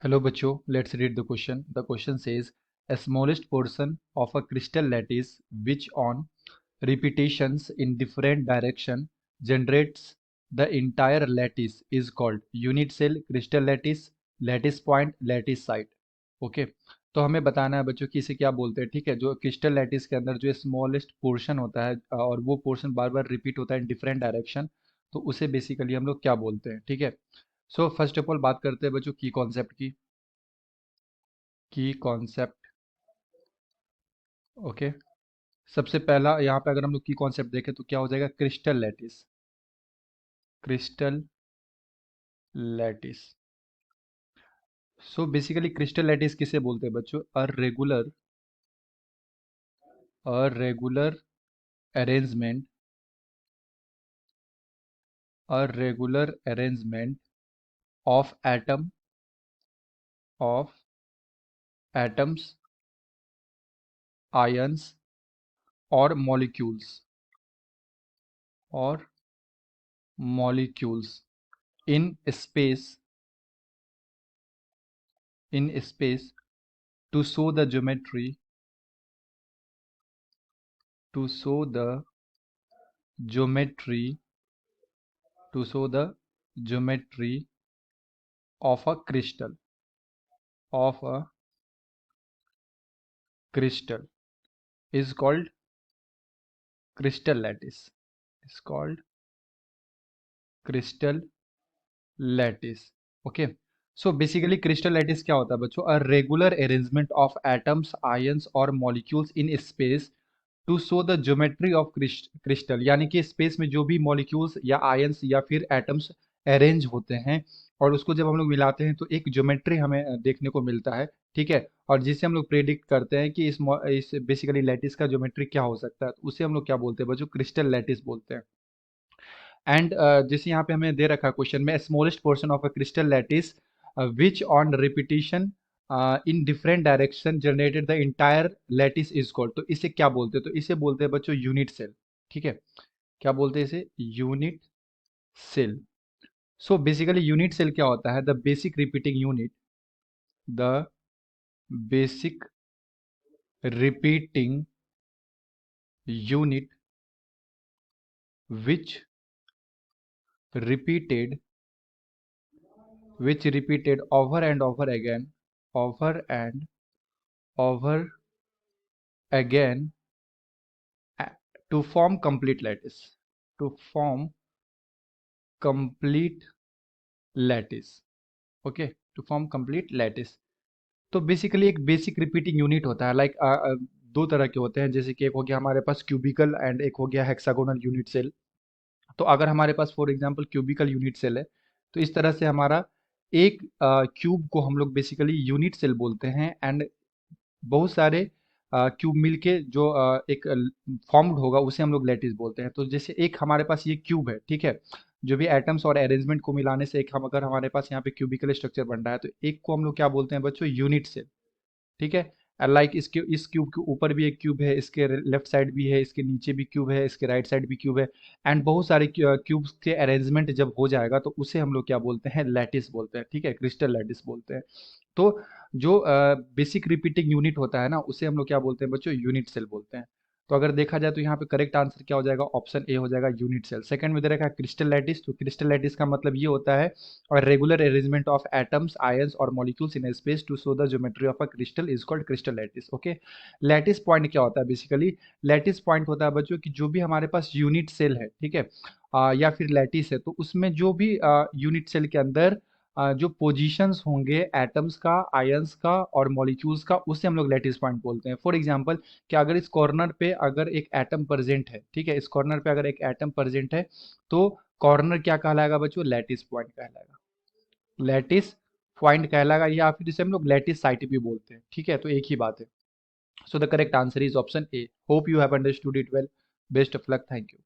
Hello बच्चों, let's read the question. The question says a smallest portion of a crystal lattice which on repetitions in different direction generates the entire lattice is called unit cell, crystal lattice, lattice point, lattice site. Okay तो हमें बताना है बच्चों कि इसे क्या बोलते हैं। ठीक है, जो क्रिस्टल लैटिस के अंदर जो स्मॉलेस्ट पोर्शन होता है और वो पोर्शन बार बार रिपीट होता है इन डिफरेंट डायरेक्शन, तो उसे बेसिकली हम लोग क्या बोलते हैं। ठीक है, सो फर्स्ट ऑफ ऑल बात करते हैं बच्चों की कॉन्सेप्ट की कॉन्सेप्ट। ओके, सबसे पहला यहाँ पे अगर हम लोग की कॉन्सेप्ट देखें तो क्या हो जाएगा, crystal lattice. Crystal lattice, so basically crystal lattice किसे बोलते हैं बच्चों, a regular arrangement a regular arrangement of atoms, ions और और molecules in space to show the geometry to show the geometry to show the geometry of a crystal is called crystal lattice, is called crystal lattice. Okay, so basically crystal lattice क्या होता है बच्चों, a regular arrangement of atoms, ions और molecules in space to show the geometry of crystal, यानी कि space में जो भी मॉलिक्यूल्स या आयंस या फिर एटम्स अरेंज होते हैं और उसको जब हम लोग मिलाते हैं तो एक ज्योमेट्री हमें देखने को मिलता है। ठीक है, और जिसे हम लोग प्रेडिक्ट करते हैं कि इस बेसिकली लैटिस का ज्योमेट्री क्या हो सकता है, तो उसे हम लोग क्या बोलते हैं बच्चों, क्रिस्टल लैटिस बोलते हैं। एंड जैसे यहाँ पे हमें दे रखा है क्वेश्चन में, smallest portion of a crystal lattice which on repetition in different direction generated the entire lattice is called, तो इसे क्या बोलते हैं, तो इसे बोलते हैं बच्चों यूनिट सेल। ठीक है, क्या बोलते हैं इसे, unit cell. So basically unit cell क्या होता है, the basic repeating unit, the basic repeating unit which repeated over and over and over again to form complete lattice, to form complete lattice. Okay, to form complete lattice. तो basically एक basic repeating unit होता है, like दो तरह के होते हैं, जैसे कि एक हो गया हमारे पास क्यूबिकल एंड एक हो गया हेक्सागोनल यूनिट सेल। तो अगर हमारे पास for example cubical unit cell है, तो इस तरह से हमारा एक क्यूब को हम लोग बेसिकली यूनिट सेल बोलते हैं। एंड बहुत सारे क्यूब मिलके जो एक फॉर्म्ड होगा उसे हम लोग लैटिस बोलते हैं। तो जैसे एक हमारे पास ये क्यूब है, ठीक है, जो भी एटम्स और अरेंजमेंट को मिलाने से एक हम अगर हमारे पास यहाँ पे क्यूबिकल स्ट्रक्चर बन रहा है, तो एक को हम लोग क्या बोलते हैं बच्चों, यूनिट सेल। ठीक है, लाइक इसके इस क्यूब के ऊपर भी एक क्यूब है, इसके लेफ्ट साइड भी है, इसके नीचे भी क्यूब है, इसके राइट साइड भी क्यूब है। एंड बहुत सारे क्यूब्स के अरेंजमेंट जब हो जाएगा तो उसे हम लोग क्या बोलते हैं, लैटिस बोलते हैं। ठीक है, क्रिस्टल लैटिस बोलते हैं। तो जो बेसिक रिपीटिंग यूनिट होता है ना, उसे हम लोग क्या बोलते हैं बच्चों, यूनिट सेल बोलते हैं। तो अगर देखा जाए तो यहाँ पे करेक्ट आंसर क्या हो जाएगा, ऑप्शन ए हो जाएगा, यूनिट सेल। सेकंड में दे रखा है क्रिस्टल लैटिस, तो क्रिस्टल लैटिस का मतलब ये होता है और regular arrangement of atoms, ions और molecules in space to show the geometry of a crystal is called crystal lattice. Okay, lattice point क्या होता है, बेसिकली लैटिस पॉइंट होता है बच्चों कि जो भी हमारे पास यूनिट सेल है, ठीक है, या फिर लैटिस है, तो उसमें जो भी यूनिट सेल के अंदर जो पोजीशंस होंगे एटम्स का, आयंस का और मॉलिक्यूल्स का, उसे हम लोग लैटिस पॉइंट बोलते हैं। फॉर एग्जांपल कि अगर इस कॉर्नर पे अगर एक एटम प्रेजेंट है, ठीक है, इस कॉर्नर पे अगर एक एटम प्रेजेंट है, तो कॉर्नर क्या कहलाएगा बच्चों, लैटिस पॉइंट कहलाएगा, लैटिस पॉइंट कहलाएगा, या फिर जिसे हम लोग लैटिस साइट भी बोलते हैं। ठीक है, तो एक ही बात है। So the correct answer is option A. Hope you have understood it well. Best of luck, thank you.